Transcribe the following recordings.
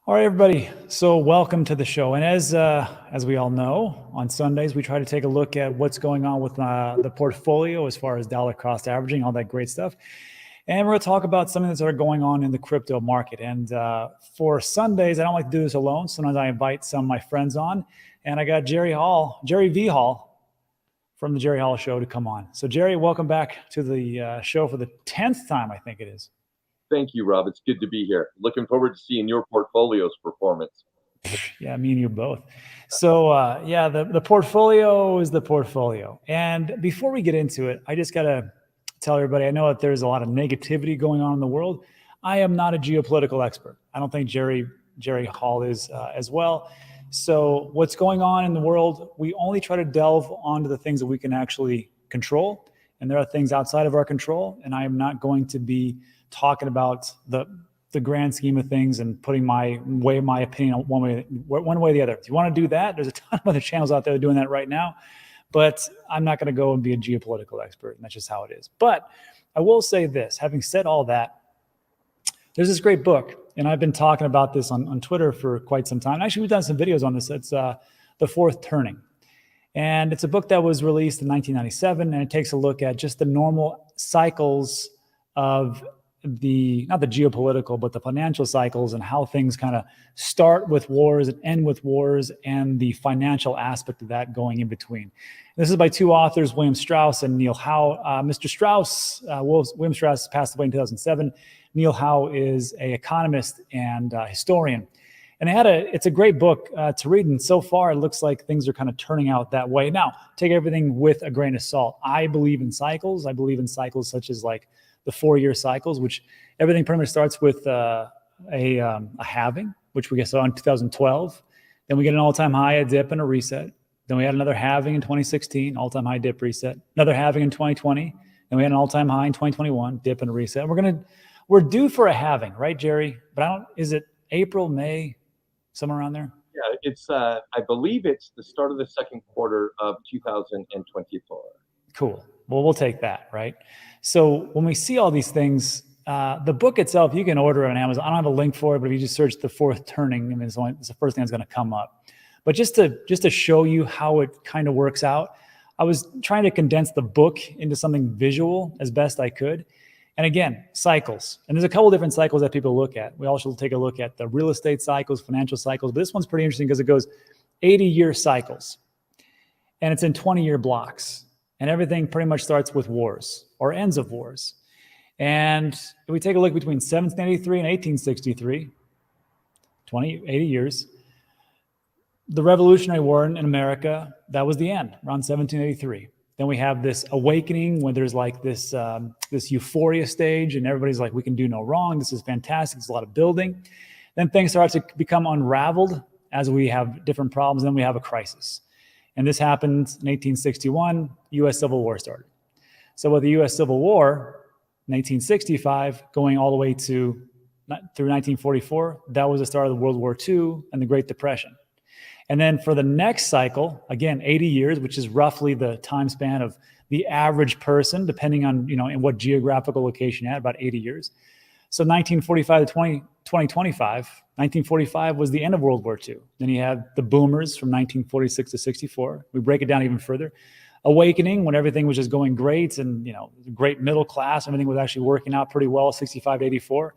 All right, everybody. So welcome to the show. And as we all know, on Sundays, we try to take a look at what's going on with the portfolio as far as dollar cost averaging, all that great stuff. And we're going to talk about something that's going on in the crypto market. And for Sundays, I don't like to do this alone. Sometimes I invite some of my friends on. And I got Jerry V. Hall from the Jerry Hall Show to come on. So Jerry, welcome back to the show for the 10th time, I think it is. Thank you, Rob. It's good to be here. Looking forward to seeing your portfolio's performance. Yeah, me and you both. So the portfolio is the portfolio. And before we get into it, I just got to tell everybody, I know that there's a lot of negativity going on in the world. I am not a geopolitical expert. I don't think Jerry Hall is as well. So what's going on in the world, we only try to delve onto the things that we can actually control. And there are things outside of our control. And I am not going to be talking about the grand scheme of things and putting my opinion one way or the other. If you want to do that, there's a ton of other channels out there doing that right now. But I'm not going to go and be a geopolitical expert. And that's just how it is. But I will say this, having said all that, there's this great book. And I've been talking about this on Twitter for quite some time. Actually, we've done some videos on this. It's The Fourth Turning. And it's a book that was released in 1997. And it takes a look at just the normal cycles of not the geopolitical, but the financial cycles and how things kind of start with wars and end with wars and the financial aspect of that going in between. This is by two authors, William Strauss and Neil Howe. Mr. Strauss, William Strauss passed away in 2007. Neil Howe is an economist and historian. And it's a great book to read. And so far, it looks like things are kind of turning out that way. Now, take everything with a grain of salt. I believe in cycles. I believe in cycles such as like the 4-year cycles, which everything pretty much starts with a halving, which we saw in 2012. Then we get an all-time high, a dip, and a reset. Then we had another halving in 2016, all-time high, dip, reset. Another halving in 2020. Then we had an all-time high in 2021, dip, and a reset. We're due for a halving, right, Jerry? But is it April, May, somewhere around there? Yeah, it's I believe it's the start of the second quarter of 2024. Cool. Well, we'll take that, right? So when we see all these things, the book itself, you can order it on Amazon. I don't have a link for it, but if you just search The Fourth Turning, it's the first thing that's going to come up. But just to show you how it kind of works out, I was trying to condense the book into something visual as best I could. And again, cycles. And there's a couple different cycles that people look at. We also take a look at the real estate cycles, financial cycles. But this one's pretty interesting because it goes 80-year cycles. And it's in 20-year blocks. And everything pretty much starts with wars or ends of wars. And if we take a look between 1783 and 1863, 80 years, the Revolutionary War in America, that was the end, around 1783. Then we have this awakening when there's like this euphoria stage and everybody's like, we can do no wrong. This is fantastic. There's a lot of building. Then things start to become unraveled as we have different problems. Then we have a crisis. And this happened in 1861, U.S. Civil War started. So with the U.S. Civil War, in 1865, going all the way through 1944, that was the start of the World War II and the Great Depression. And then for the next cycle, again, 80 years, which is roughly the time span of the average person, depending on, in what geographical location you're at, about 80 years. So 1945 to 2025, 1945 was the end of World War II. Then you had the boomers from 1946 to 64. We break it down even further. Awakening, when everything was just going great and, the great middle class, everything was actually working out pretty well, 65 to 84.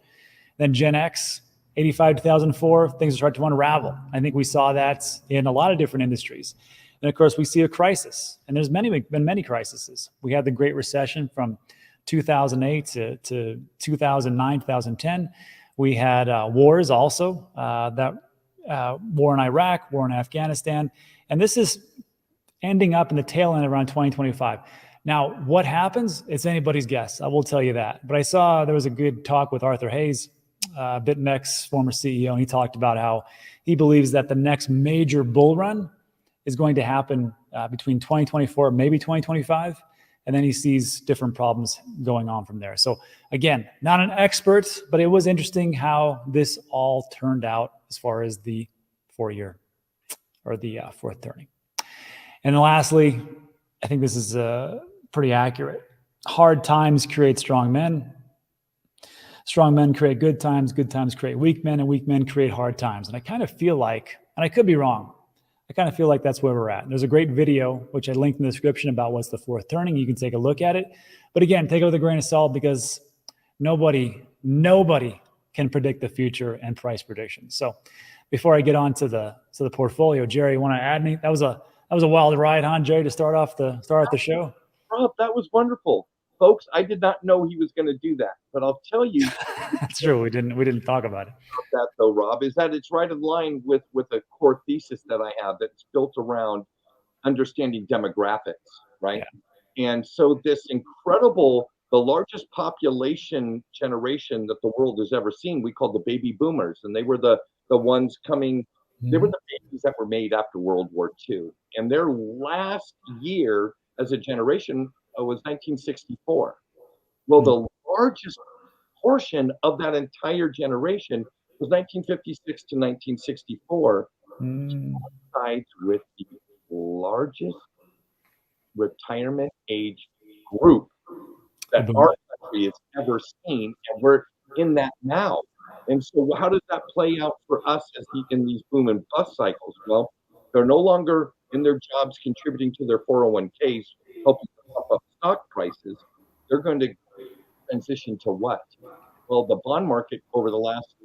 Then Gen X, 85 to 2004, things started to unravel. I think we saw that in a lot of different industries. And of course, we see a crisis. And there's been many crises. We had the Great Recession from 2008 to 2009, 2010. We had wars also, war in Iraq, war in Afghanistan. And this is ending up in the tail end around 2025. Now, what happens? It's anybody's guess. I will tell you that. But I saw there was a good talk with Arthur Hayes, BitMEX former CEO, and he talked about how he believes that the next major bull run is going to happen between 2024, maybe 2025. And then he sees different problems going on from there. So again, not an expert, but it was interesting how this all turned out as far as the 4-year or the fourth turning. And then lastly, I think this is pretty accurate. Hard times create strong men. strong men create good times create weak men, and weak men create hard times. And I kind of feel like, and I could be wrong, I kind of feel like that's where we're at. And there's a great video, which I linked in the description, about what's the fourth turning. You can take a look at it. But again, take it with a grain of salt, because nobody can predict the future and price predictions. So before I get on to the portfolio, Jerry, you want to add any? That was a wild ride, huh, Jerry, to start off the show? Rob, that was wonderful. Folks, I did not know he was going to do that, but I'll tell you. That's true. We didn't talk about it. That though, Rob, is that it's right in line with a core thesis that I have that's built around understanding demographics, right? Yeah. And so this incredible, the largest population generation that the world has ever seen, we call the baby boomers, and they were the ones coming. They were the babies that were made after World War II, and their last year as a generation was 1964. Well, the largest portion of that entire generation was 1956 to 1964, coincides with the largest retirement age group that our country has ever seen, and we're in that now. And so how does that play out for us in these boom and bust cycles? Well, they're no longer in their jobs contributing to their 401ks, helping pump up stock prices. They're going to transition to what? Well, the bond market over the last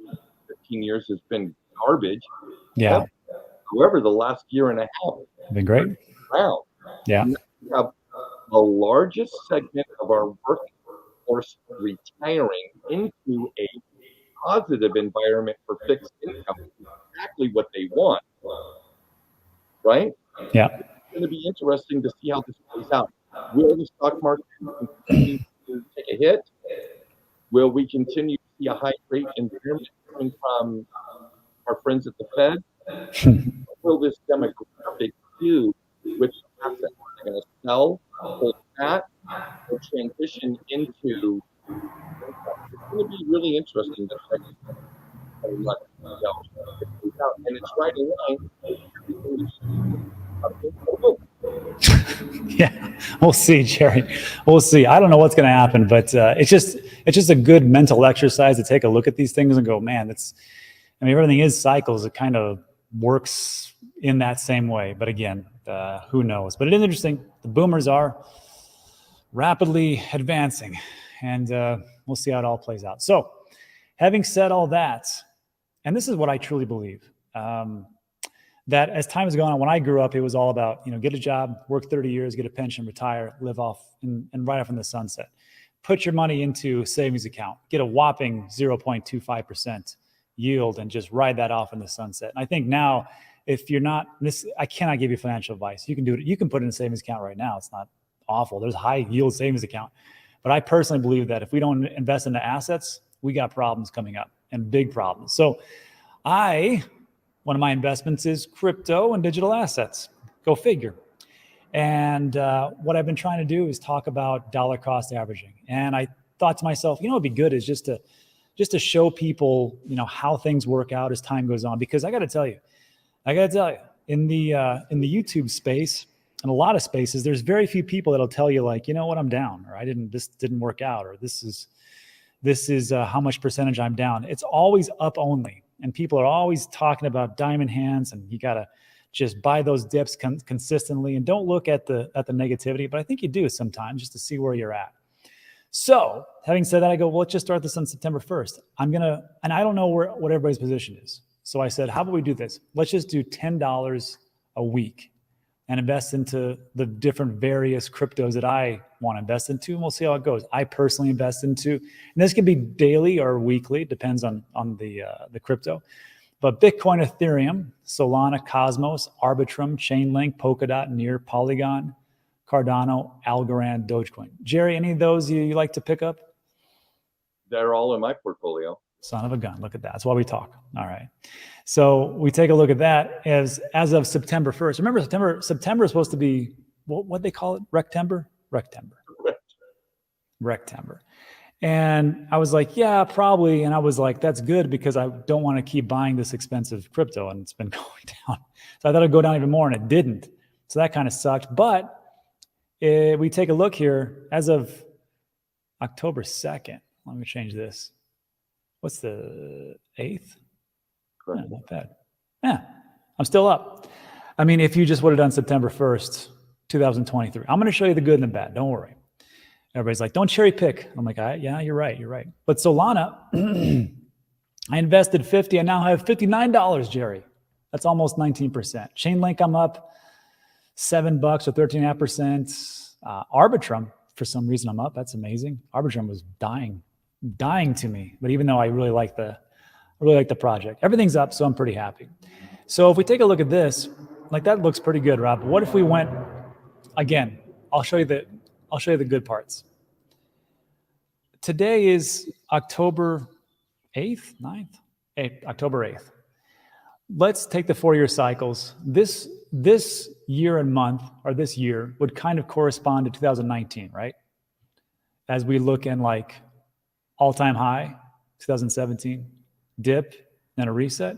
15 years has been garbage. Yeah. However, the last year and a half has been great. Wow. Yeah. We have the largest segment of our workforce retiring into a positive environment for fixed income, exactly what they want, right? Yeah. It's going to be interesting to see how this plays out. Will the stock market continue to take a hit? Will we continue to see a high rate environment coming from our friends at the Fed? Will this demographic do with the assets? They're going to sell, hold that, or transition into. It's going to be really interesting to check out. And it's right in line. Yeah, we'll see, Jerry. We'll see. I don't know what's going to happen, but it's just a good mental exercise to take a look at these things and go, man, everything is cycles. It kind of works in that same way. But again, who knows? But it is interesting. The boomers are rapidly advancing, and we'll see how it all plays out. So having said all that, and this is what I truly believe, that as time has gone on, when I grew up, it was all about, get a job, work 30 years, get a pension, retire, live off, and ride off in the sunset. Put your money into a savings account, get a whopping 0.25% yield, and just ride that off in the sunset. And I think now, if you're not I cannot give you financial advice. You can do it. You can put it in a savings account right now. It's not awful. There's a high yield savings account. But I personally believe that if we don't invest into assets, we got problems coming up, and big problems. So one of my investments is crypto and digital assets. Go figure. And what I've been trying to do is talk about dollar cost averaging. And I thought to myself, what'd be good is just to show people, how things work out as time goes on. Because I got to tell you, in the YouTube space and a lot of spaces, there's very few people that'll tell you like, I'm down, or this didn't work out, or this is how much percentage I'm down. It's always up only. And people are always talking about diamond hands, and you got to just buy those dips consistently, and don't look at the negativity. But I think you do sometimes, just to see where you're at. So having said that, I go, well, let's just start this on September 1st. And I don't know what everybody's position is. So I said, how about we do this? Let's just do $10 a week and invest into the different various cryptos that I want to invest into, and we'll see how it goes. I personally invest into, and this can be daily or weekly, it depends on the crypto, but Bitcoin, Ethereum, Solana, Cosmos, Arbitrum, Chainlink, Polkadot, Near, Polygon, Cardano, Algorand, Dogecoin. Jerry, any of those you like to pick up? They're all in my portfolio. Son of a gun. Look at that. That's why we talk. All right. So we take a look at that as of September 1st. Remember, September is supposed to be, what they call it? Rectember. And I was like, yeah, probably. And I was like, that's good, because I don't want to keep buying this expensive crypto, and it's been going down. So I thought it'd go down even more, and it didn't. So that kind of sucked. But we take a look here as of October 2nd. Let me change this. what's the 8th? Yeah, Correct. not bad. Yeah, I'm still up. I mean, if you just would have done September 1st, 2023, I'm going to show you the good and the bad. Don't worry. Everybody's like, don't cherry pick. I'm like, yeah, you're right. You're right. But Solana, I invested 50. I now have $59, Jerry. That's almost 19%. Chainlink, I'm up $7 or 13.5%. Arbitrum, for some reason, I'm up. That's amazing. Arbitrum was dying to me. But even though I really like the project, everything's up, so I'm pretty happy. So if we take a look at this, like that looks pretty good, Rob. What if we went again? I'll show you the good parts. Today is October 8th, 9th, 8th, October 8th. Let's take the 4-year cycles. This year and month, or this year, would kind of correspond to 2019, right? As we look in like all-time high, 2017, dip, then a reset.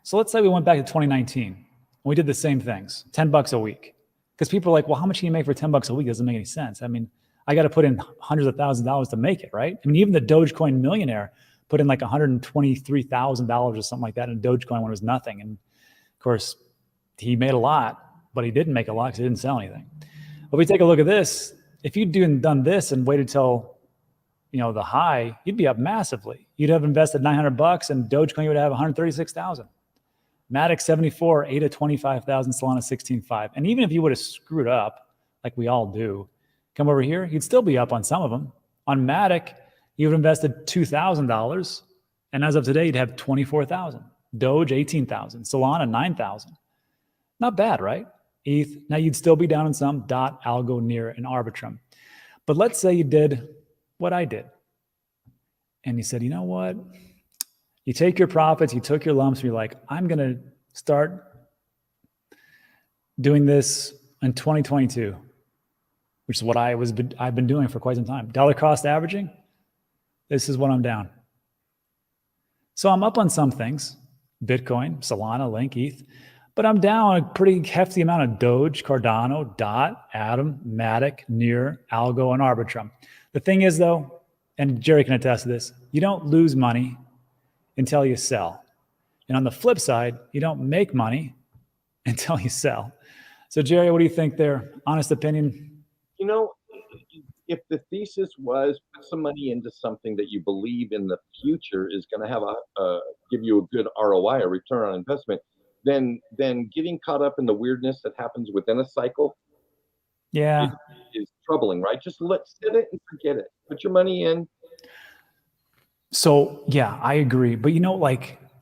So let's say we went back to 2019 and we did the same things, $10 a week. Because people are like, well, how much can you make for $10 a week? Doesn't make any sense. I mean, I got to put in hundreds of thousands of dollars to make it, right? I mean, even the Dogecoin millionaire put in like $123,000 or something like that in Dogecoin when it was nothing. And of course, he made a lot, but he didn't make a lot because he didn't sell anything. But we take a look at this. If you'd done this and waited till the high, you'd be up massively. You'd have invested $900 and Dogecoin would have 136,000. Matic 74, ADA 25,000, Solana 16.5. And even if you would have screwed up, like we all do, come over here, you'd still be up on some of them. On Matic, you would have invested $2,000, and as of today, you'd have 24,000. Doge 18,000, Solana 9,000. Not bad, right? ETH. Now you'd still be down in some Dot, Algo, Near, and Arbitrum. But let's say you did what I did, and you said, you know what? You take your profits, you took your lumps, and you're like, I'm going to start doing this in 2022, which is what I've been doing for quite some time. Dollar cost averaging, this is what I'm down. So I'm up on some things, Bitcoin, Solana, Link, ETH, but I'm down a pretty hefty amount of Doge, Cardano, Dot, Atom, Matic, Near, Algo, and Arbitrum. The thing is, though, and Jerry can attest to this, you don't lose money until you sell. And on the flip side, you don't make money until you sell. So Jerry, what do you think there? Honest opinion? If the thesis was put some money into something that you believe in the future is going to have give you a good ROI, a return on investment, then getting caught up in the weirdness that happens within a cycle is troubling, right? Just set it and forget it. Put your money in. So yeah, I agree. But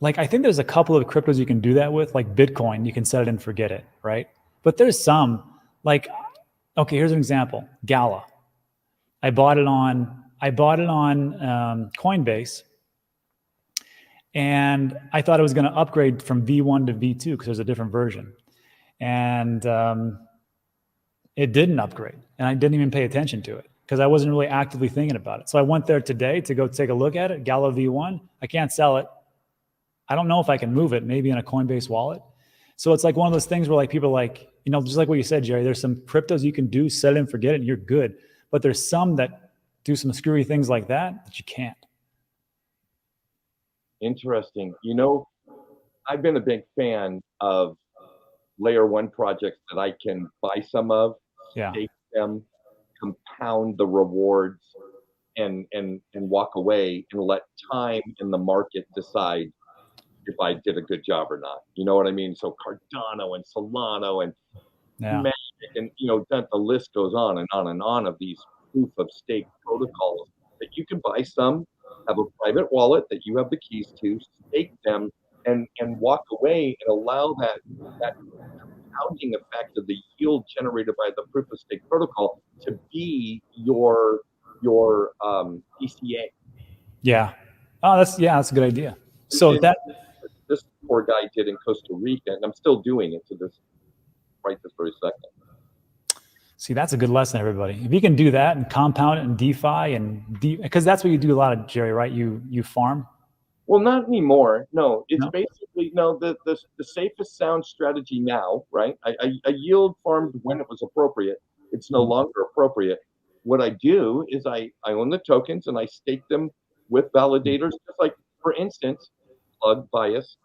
like I think there's a couple of cryptos you can do that with, like Bitcoin, you can set it and forget it, right? But there's some, like, okay, here's an example. Gala. I bought it on Coinbase, and I thought it was going to upgrade from V1 to V2 because there's a different version. And it didn't upgrade, and I didn't even pay attention to it because I wasn't really actively thinking about it. So I went there today to go take a look at it, Gala V1. I can't sell it. I don't know if I can move it, maybe in a Coinbase wallet. So it's like one of those things where like people like, just like what you said, Jerry, there's some cryptos you can do, set it and forget it, and you're good. But there's some that do some screwy things like that you can't. Interesting. I've been a big fan of layer one projects that I can buy some of, take them, compound the rewards, and walk away and let time in the market decide if I did a good job or not. You know what I mean? So Cardano and Solana and Magic, and the list goes on and on and on of these proof of stake protocols that you can buy some, have a private wallet that you have the keys to, stake them, and walk away and allow that compounding effect of the yield generated by the proof of stake protocol to be your ECA. Yeah. Oh, that's a good idea. So this poor guy did in Costa Rica, and I'm still doing it to this very second. See, that's a good lesson, everybody. If you can do that and compound it in DeFi because that's what you do a lot of, Jerry, right? You farm. Well, not anymore. No, it's basically the safest sound strategy now, right? I yield farmed when it was appropriate. It's no longer appropriate. What I do is I own the tokens and I stake them with validators, just like for instance, plug bias,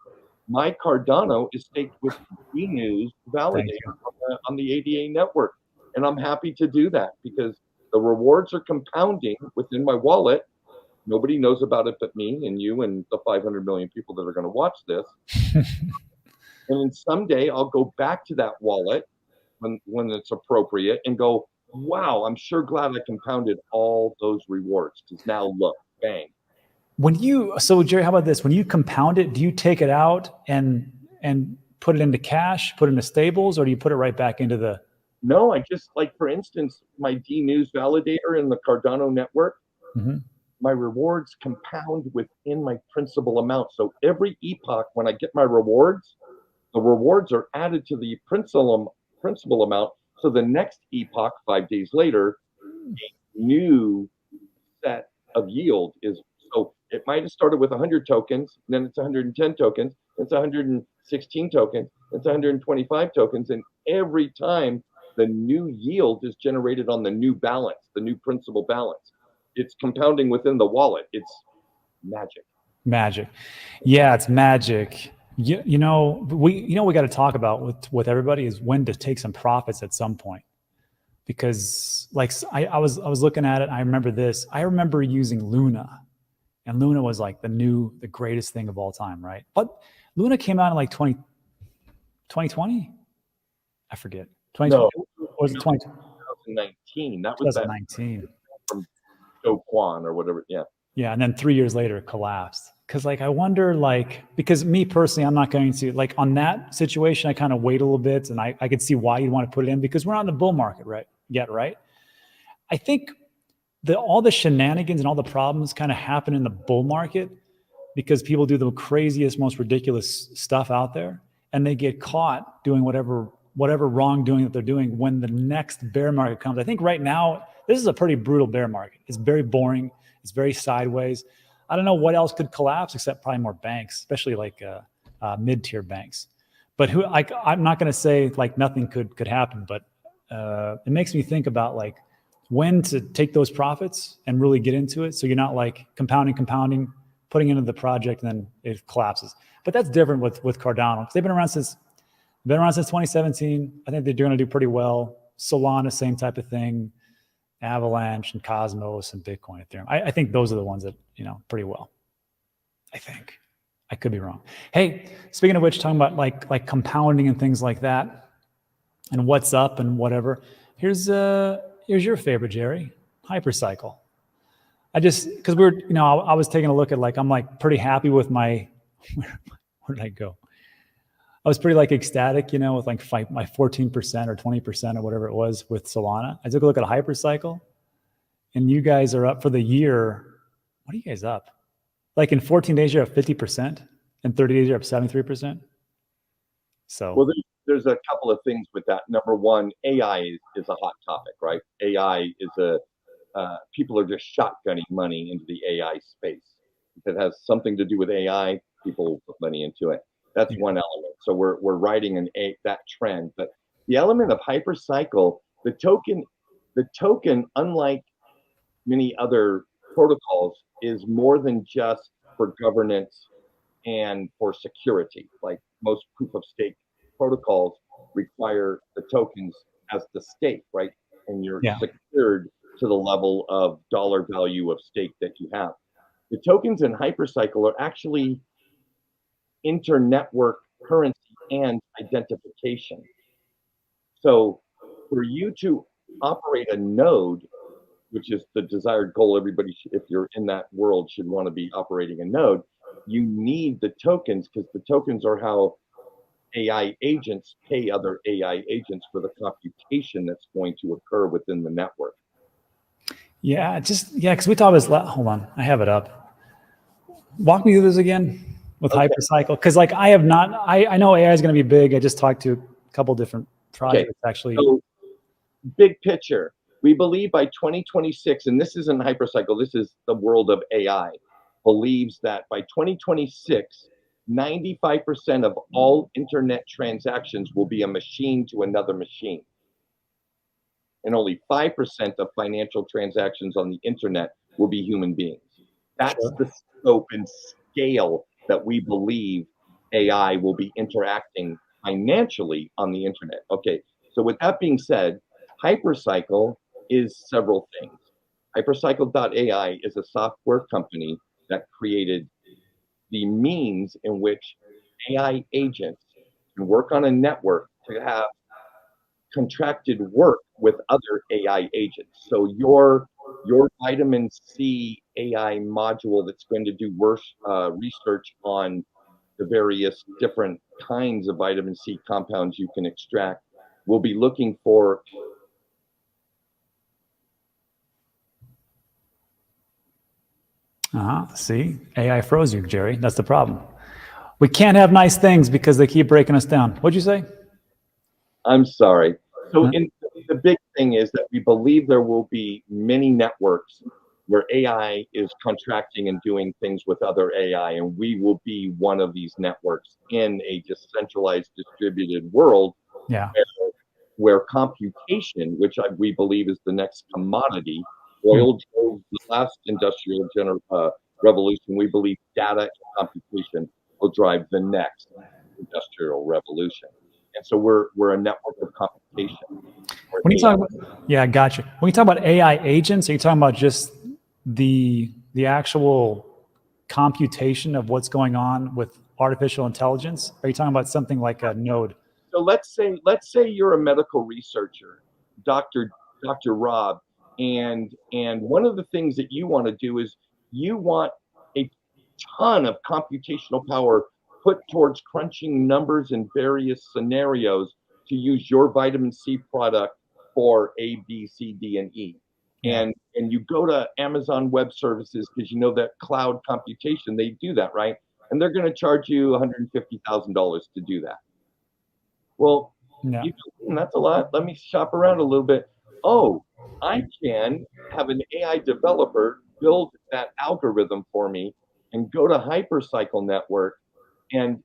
my Cardano is staked with News Thank Validator you. on the ADA network. And I'm happy to do that because the rewards are compounding within my wallet. Nobody knows about it but me and you and the 500 million people that are going to watch this. And then someday I'll go back to that wallet when it's appropriate and go, wow, I'm sure glad I compounded all those rewards because now look, bang. So Jerry, how about this? When you compound it, do you take it out and put it into cash, put it into stables, or do you put it right back into the? No, I just like, for instance, my D News validator in the Cardano network, Mm-hmm. my rewards compound within my principal amount. So every epoch, when I get my rewards, the rewards are added to the principal amount. So the next epoch, 5 days later, a new set of yield is, so it might have started with 100 tokens, then it's 110 tokens, it's 116 tokens, it's 125 tokens, and every time the new yield is generated on the new balance, the new principal balance. It's compounding within the wallet. It's magic. Magic. Yeah, it's magic. We got to talk about with everybody is when to take some profits at some point. Because like I was looking at it, I remember this. I remember using Luna, and Luna was like the greatest thing of all time, right? But Luna came out in like 2020. I forget. 2020 No, or was it 2019. That was that 2019? from Joe Kwan or whatever. Yeah. Yeah, and then 3 years later it collapsed. Because like I wonder, like, because me personally, I'm not going to like on that situation, I kind of wait a little bit and I could see why you'd want to put it in because we're not in the bull market right yet, right? I think all the shenanigans and all the problems kind of happen in the bull market because people do the craziest, most ridiculous stuff out there, and they get caught doing whatever wrongdoing that they're doing when the next bear market comes. I think right now this is a pretty brutal bear market. It's very boring. It's very sideways. I don't know what else could collapse except probably more banks, especially like mid-tier banks. But I'm not going to say like nothing could happen, but it makes me think about like when to take those profits and really get into it. So you're not like compounding, putting into the project, and then it collapses. But that's different with Cardano because they've been around since 2017. I think they're going to do pretty well. Solana, same type of thing. Avalanche and Cosmos and Bitcoin, Ethereum. I think those are the ones that pretty well. I think I could be wrong. Hey, speaking of which, talking about like compounding and things like that, and what's up and whatever. Here's your favorite, Jerry, Hypercycle. I just because I was taking a look at like I'm like pretty happy with my where did I go? I was pretty like ecstatic, with like my 14% or 20% or whatever it was with Solana. I took a look at a Hypercycle, and you guys are up for the year. What are you guys up? Like in 14 days, you're up 50%. In 30 days, you're up 73%. So, well, there's a couple of things with that. Number one, AI is a hot topic, right? AI is people are just shotgunning money into the AI space. If it has something to do with AI, people will put money into it. That's one element. So we're riding that trend. But the element of Hypercycle, the token, unlike many other protocols, is more than just for governance and for security. Like most proof of stake protocols require the tokens as the stake, right? And you're secured to the level of dollar value of stake that you have. The tokens in Hypercycle are actually inter-network currency and identification. So for you to operate a node, which is the desired goal, everybody, if you're in that world, should want to be operating a node, you need the tokens because the tokens are how AI agents pay other AI agents for the computation that's going to occur within the network. Yeah, because we talked about, hold on, I have it up. Walk me through this again with Hypercycle, because like I know AI is going to be big. I just talked to a couple different projects actually. So, big picture, we believe by 2026, and this isn't Hypercycle, this is the world of AI, believes that by 2026, 95% of all internet transactions will be a machine to another machine. And only 5% of financial transactions on the internet will be human beings. That's the scope and scale that we believe AI will be interacting financially on the internet. Okay, so with that being said, Hypercycle is several things. Hypercycle.ai is a software company that created the means in which AI agents can work on a network to have contracted work with other AI agents. So your vitamin C AI module that's going to do research on the various different kinds of vitamin C compounds you can extract will be looking for. See, AI froze you, Jerry. That's the problem. We can't have nice things because they keep breaking us down. What'd you say? I'm sorry. So Huh? the big thing is that we believe there will be many networks where AI is contracting and doing things with other AI, and we will be one of these networks in a decentralized, distributed world Yeah. where computation, which we believe is the next commodity, oil drove the last revolution. We believe data and computation will drive the next industrial revolution. And so we're a network of computation. When you talk about, yeah, gotcha. When you talk about AI agents, are you talking about just the actual computation of what's going on with artificial intelligence? Are you talking about something like a node? So let's say you're a medical researcher, Dr. Rob, and one of the things that you want to do is you want a ton of computational power put towards crunching numbers in various scenarios to use your vitamin C product for A, B, C, D, and E. Yeah. And you go to Amazon Web Services because you know that cloud computation, they do that, right? And they're going to charge you $150,000 to do that. Well, Yeah. that's a lot. Let me shop around a little bit. Oh, I can have an AI developer build that algorithm for me and go to Hypercycle Network and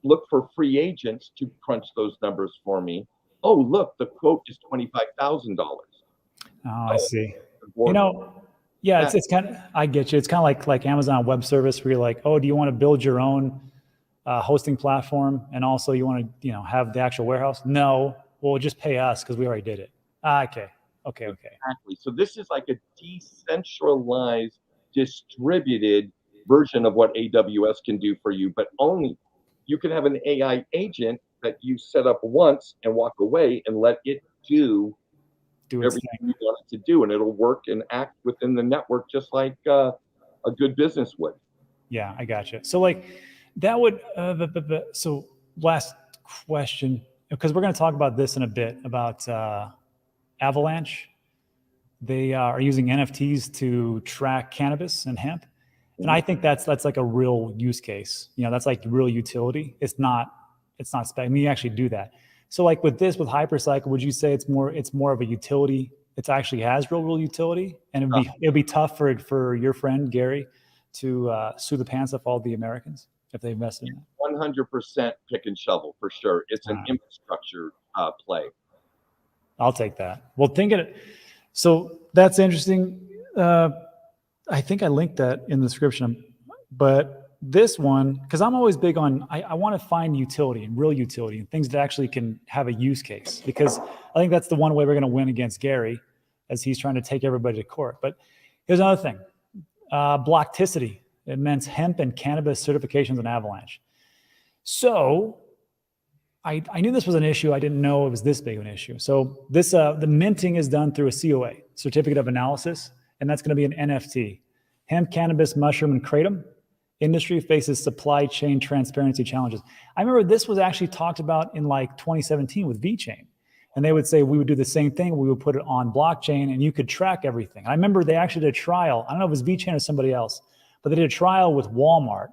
look for free agents to crunch those numbers for me. Oh, look, the quote is $25,000. Oh, I see. Or Yeah, that, it's kind of, I get you. It's kind of like Amazon Web Service where you're like, oh, do you want to build your own hosting platform, and also you want to have the actual warehouse? No, well, just pay us because we already did it. Okay. Exactly. So this is like a decentralized, distributed version of what AWS can do for you, but only you can have an AI agent that you set up once and walk away and let it do Do its everything thing. you want it to do, and it'll work and act within the network just like a good business would. Yeah, I gotcha. So like that would so last question, because we're going to talk about this in a bit about Avalanche. They are using NFTs to track cannabis and hemp, and I think that's like a real use case. That's like real utility. It's not spec. I mean, you actually do that. So like with Hypercycle, would you say it's more of a utility? It actually has real utility, and it'd be tough for your friend Gary to sue the pants off all the Americans if they invested in that. 100% pick and shovel for sure. It's an infrastructure play. I'll take that. Well, so that's interesting. I think I linked that in the description, but this one, because I'm always big on, I want to find utility and real utility and things that actually can have a use case, because I think that's the one way we're going to win against Gary as he's trying to take everybody to court. But here's another thing. Blockticity. It meant hemp and cannabis certifications in Avalanche. So I knew this was an issue. I didn't know it was this big of an issue. So the minting is done through a COA, certificate of analysis, and that's going to be an NFT. Hemp, cannabis, mushroom, and kratom. Industry faces supply chain transparency challenges. I remember this was actually talked about in like 2017 with VeChain. And they would say we would do the same thing. We would put it on blockchain and you could track everything. I remember they actually did a trial. I don't know if it was VeChain or somebody else, but they did a trial with Walmart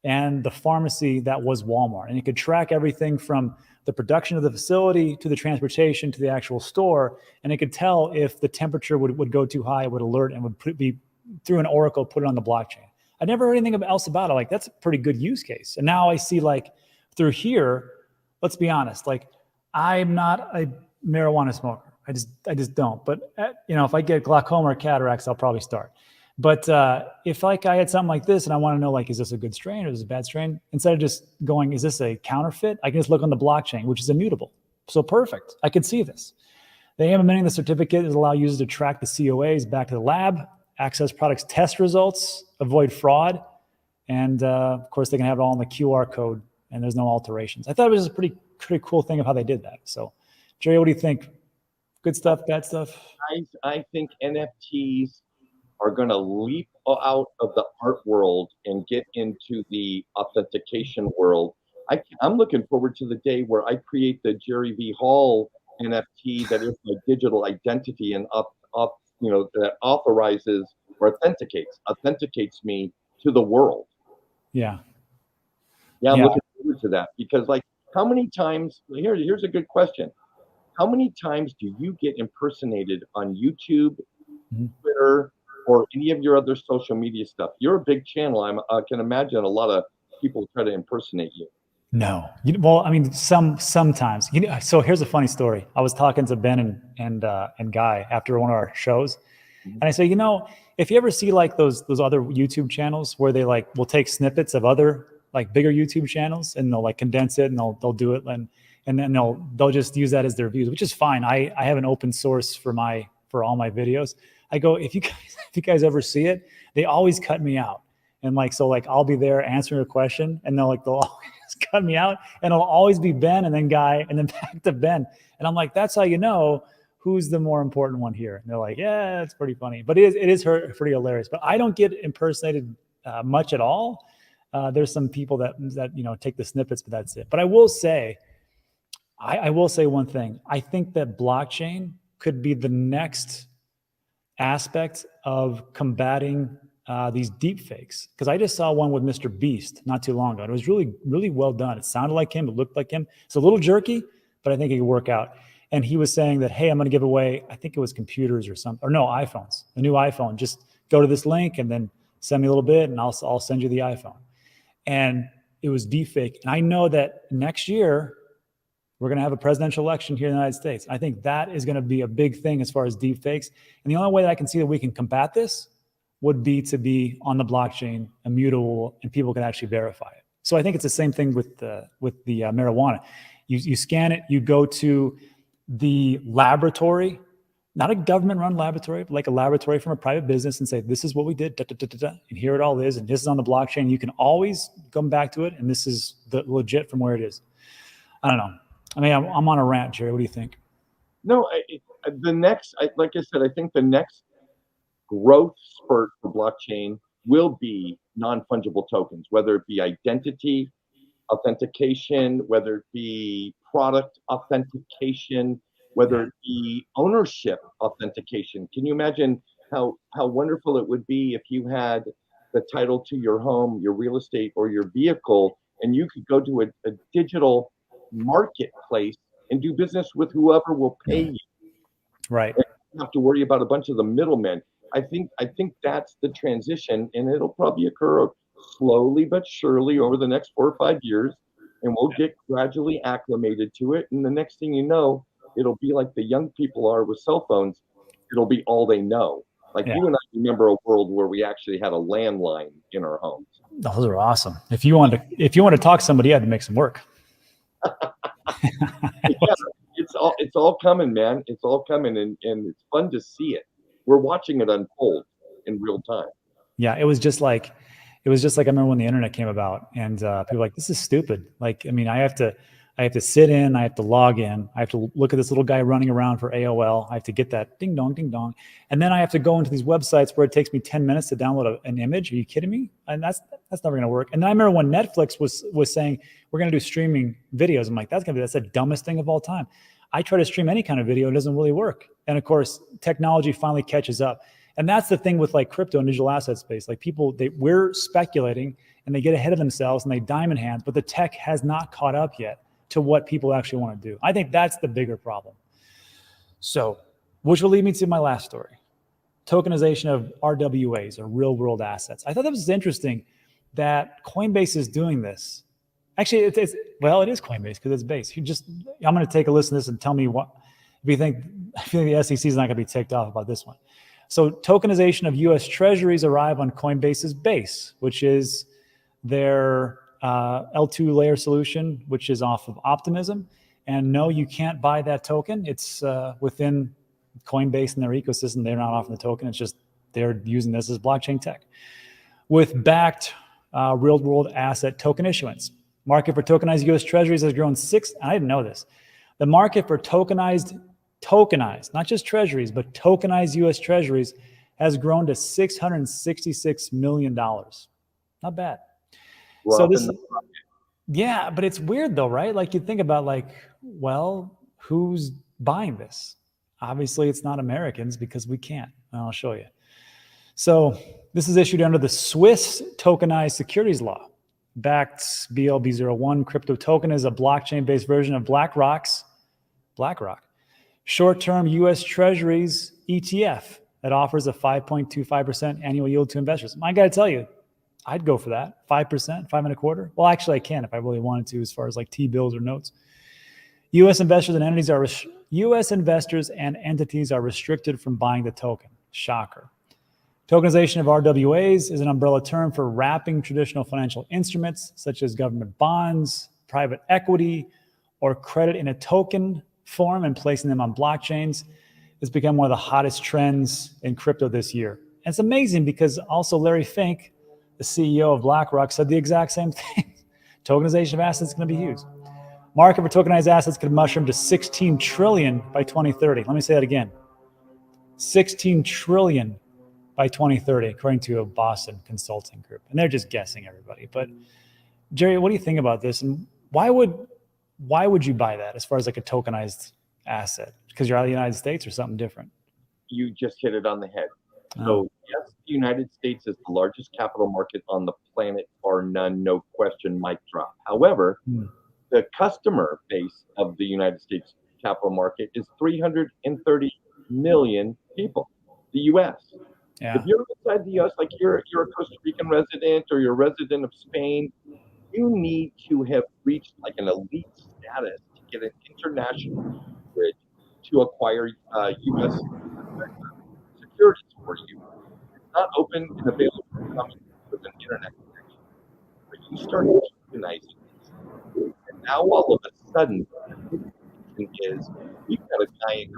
and the pharmacy that was Walmart. And you could track everything from the production of the facility to the transportation to the actual store. And it could tell if the temperature would go too high, it would alert and would be through an oracle, put it on the blockchain. I never heard anything else about it. Like, that's a pretty good use case. And now I see, like, through here, let's be honest, like, I'm not a marijuana smoker. I just don't. But if I get glaucoma or cataracts, I'll probably start. But if like I had something like this and I want to know, like, is this a good strain or is this a bad strain? Instead of just going, is this a counterfeit? I can just look on the blockchain, which is immutable. So perfect. I can see this. The aim of amending the certificate is allow users to track the COAs back to the lab, access products test results, avoid fraud, and of course they can have it all in the QR code and there's no alterations. I thought it was a pretty cool thing of how they did that. So, Jerry, what do you think? Good stuff, bad stuff? I think NFTs are going to leap out of the art world and get into the authentication world. I'm looking forward to the day where I create the Jerry V. Hall NFT that is my digital identity and that authorizes or authenticates me to the world. Yeah. Yeah, I'm looking forward to that because, like, how many times? Here's a good question. How many times do you get impersonated on YouTube, Twitter, or any of your other social media stuff? You're a big channel. I can imagine a lot of people try to impersonate you. No. Well, I mean, sometimes. So here's a funny story. I was talking to Ben and Guy after one of our shows, and I say, if you ever see like those other YouTube channels where they like will take snippets of other like bigger YouTube channels and they'll like condense it and they'll do it and then they'll just use that as their views, which is fine. I have an open source for all my videos. I go, if you guys ever see it, they always cut me out. And like, so like I'll be there answering a question and they'll always cut me out and it'll always be Ben and then Guy and then back to Ben. And I'm like, that's how you know who's the more important one here. And they're like, yeah, it's pretty funny, but it is pretty hilarious. But I don't get impersonated much at all. There's some people that take the snippets, but that's it. But I will say one thing. I think that blockchain could be the next aspect of combating these deep fakes. Because I just saw one with Mr. Beast not too long ago. It was really, really well done. It sounded like him. It looked like him. It's a little jerky, but I think it could work out. And he was saying that, hey, I'm going to give away, I think it was computers or something, or no, iPhones, a new iPhone. Just go to this link and then send me a little bit and I'll send you the iPhone. And it was deep fake. And I know that next year, we're going to have a presidential election here in the United States. I think that is going to be a big thing as far as deep fakes. And the only way that I can see that we can combat this would be to be on the blockchain, immutable, and people can actually verify it. So I think it's the same thing with the marijuana. You scan it, you go to the laboratory, not a government-run laboratory, but like a laboratory from a private business and say, this is what we did, and here it all is, and this is on the blockchain. You can always come back to it, and this is the legit from where it is. I don't know. I mean, I'm on a rant, Jerry. What do you think? No, like I said, I think the next growth spurt for blockchain will be non-fungible tokens, whether it be identity authentication, whether it be product authentication, whether it be ownership authentication. Can you imagine how wonderful it would be if you had the title to your home, your real estate, or your vehicle, and you could go to a digital marketplace and do business with whoever will pay you. Right. And you don't have to worry about a bunch of the middlemen. I think that's the transition, and it'll probably occur slowly but surely over the next 4 or 5 years, and we'll get gradually acclimated to it. And the next thing you know, it'll be like the young people are with cell phones. It'll be all they know. Like you and I remember a world where we actually had a landline in our homes. Those are awesome. If you want to talk to somebody, you had to make some work. Yeah, it's all coming, man. It's all coming, and it's fun to see it. We're watching it unfold in real time. Yeah, it was just like I remember when the internet came about, and people were like, this is stupid. Like, I mean, I have to sit in, I have to log in, I have to look at this little guy running around for AOL, I have to get that ding dong, and then I have to go into these websites where it takes me 10 minutes to download an image. Are you kidding me? And that's never going to work. And then I remember when Netflix was saying we're going to do streaming videos. I'm like, that's the dumbest thing of all time. I try to stream any kind of video, it doesn't really work. And of course, technology finally catches up. And that's the thing with like crypto and digital asset space. Like we're speculating and they get ahead of themselves and they diamond hands, but the tech has not caught up yet to what people actually want to do. I think that's the bigger problem. So, which will lead me to my last story. Tokenization of RWAs, or real world assets. I thought that was interesting that Coinbase is doing this. Actually, it is Coinbase because it's Base. I'm going to take a listen to this and tell me what, if you think the SEC is not going to be ticked off about this one. So tokenization of US treasuries arrive on Coinbase's Base, which is their L2 layer solution, which is off of Optimism. And no, you can't buy that token. It's within Coinbase and their ecosystem. They're not offering the token. It's just they're using this as blockchain tech. With backed real-world asset token issuance. Market for tokenized US treasuries has grown I didn't know this. The market for tokenized, not just treasuries, but tokenized US treasuries has grown to $666 million. Not bad. So this, yeah, but it's weird though, right? Like you think about like, well, who's buying this? Obviously it's not Americans because we can't. I'll show you. So this is issued under the Swiss tokenized securities law. Backed BLB01 crypto token is a blockchain-based version of BlackRock short-term US Treasuries ETF that offers a 5.25% annual yield to investors. I got to tell you, I'd go for that. 5%, 5.25%. Well, actually, I can if I really wanted to, as far as like T-bills or notes. U.S. investors and entities are restricted from buying the token. Shocker. Tokenization of RWAs is an umbrella term for wrapping traditional financial instruments such as government bonds, private equity, or credit in a token form and placing them on blockchains. It's become one of the hottest trends in crypto this year. And it's amazing because also Larry Fink, the CEO of BlackRock, said the exact same thing. Tokenization of assets is going to be huge. Market for tokenized assets could mushroom to $16 trillion by 2030. Let me say that again. $16 trillion by 2030, according to a Boston consulting group. And they're just guessing, everybody. But Jerry, what do you think about this? And why would you buy that as far as like a tokenized asset? Because you're out of the United States or something different? You just hit it on the head. So yes, the United States is the largest capital market on the planet, bar none, no question, mic drop. However, the customer base of the United States capital market is 330 million people, the U.S. Yeah. If you're inside the U.S., like you're a Costa Rican resident or you're a resident of Spain, you need to have reached like an elite status to get an international bridge to acquire U.S. securities for you. It's not open and available with an internet connection. But you start recognizing this. And now all of a sudden, the thing is, we've got a guy in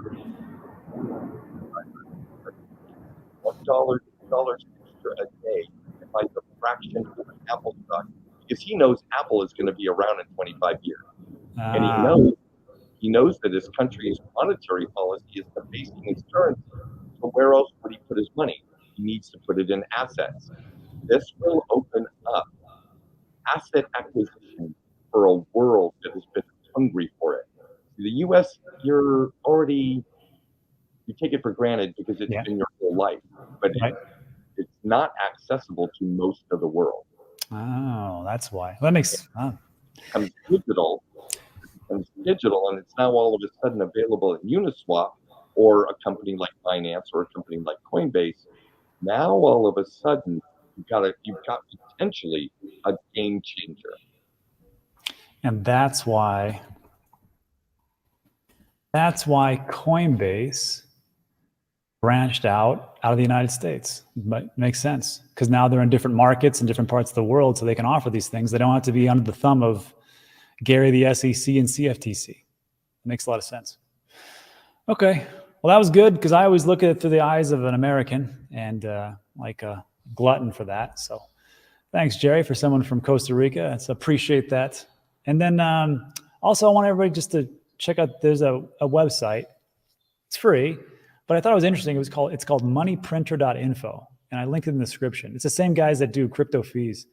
$1, $2 extra a day and buys a fraction of an Apple stock because he knows Apple is going to be around in 25 years. And he knows that his country's monetary policy is debasing his currency. So where else would he put his money? He needs to put it in assets. This will open up asset acquisition for a world that has been hungry for it. The U.S., you take it for granted because it's been your whole life, but it's not accessible to most of the world. Oh, that's why. That makes it becomes digital, and it's now all of a sudden available at Uniswap or a company like Binance or a company like Coinbase. Now all of a sudden you've got potentially a game changer. And that's why Coinbase branched out of the United States. But it makes sense because now they're in different markets in different parts of the world, so they can offer these things. They don't have to be under the thumb of Gary, the SEC, and CFTC. It makes a lot of sense. Okay. Well, that was good because I always look at it through the eyes of an American and like a glutton for that. So thanks, Jerry, for someone from Costa Rica. I appreciate that. And then also I want everybody just to check out, there's a website. It's free, but I thought it was interesting. It's called moneyprinter.info. And I linked it in the description. It's the same guys that do crypto fees.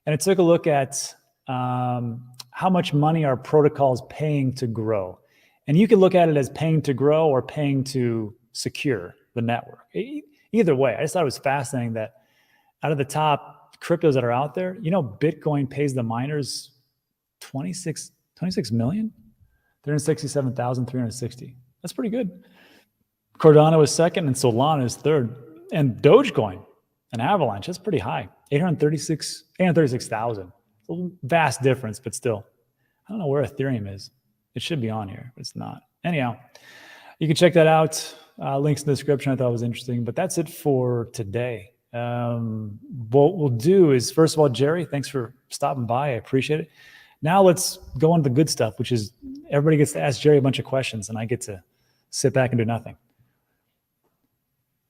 And it took a look at how much money our protocol is paying to grow. And you can look at it as paying to grow or paying to secure the network. Either way, I just thought it was fascinating that out of the top cryptos that are out there, Bitcoin pays the miners 26 million, 367,360. That's pretty good. Cardano is second and Solana is third. And Dogecoin and Avalanche, that's pretty high. 836,000. It's a vast difference, but still. I don't know where Ethereum is. It should be on here, but it's not. Anyhow, you can check that out. Links in the description I thought was interesting, but that's it for today. What we'll do is, first of all, Jerry, thanks for stopping by. I appreciate it. Now let's go on to the good stuff, which is everybody gets to ask Jerry a bunch of questions and I get to sit back and do nothing.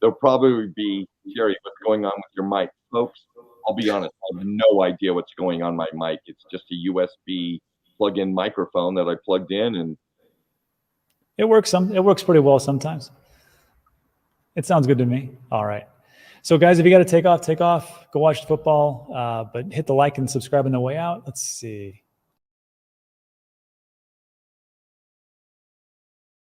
There'll probably be, Jerry, what's going on with your mic. Folks, I'll be honest, I have no idea what's going on my mic. It's just a USB plug-in microphone that I plugged in, and it works pretty well sometimes. It sounds good to me. All right. So guys, if you got to take off, go watch football, but hit the like and subscribe on the way out. Let's see.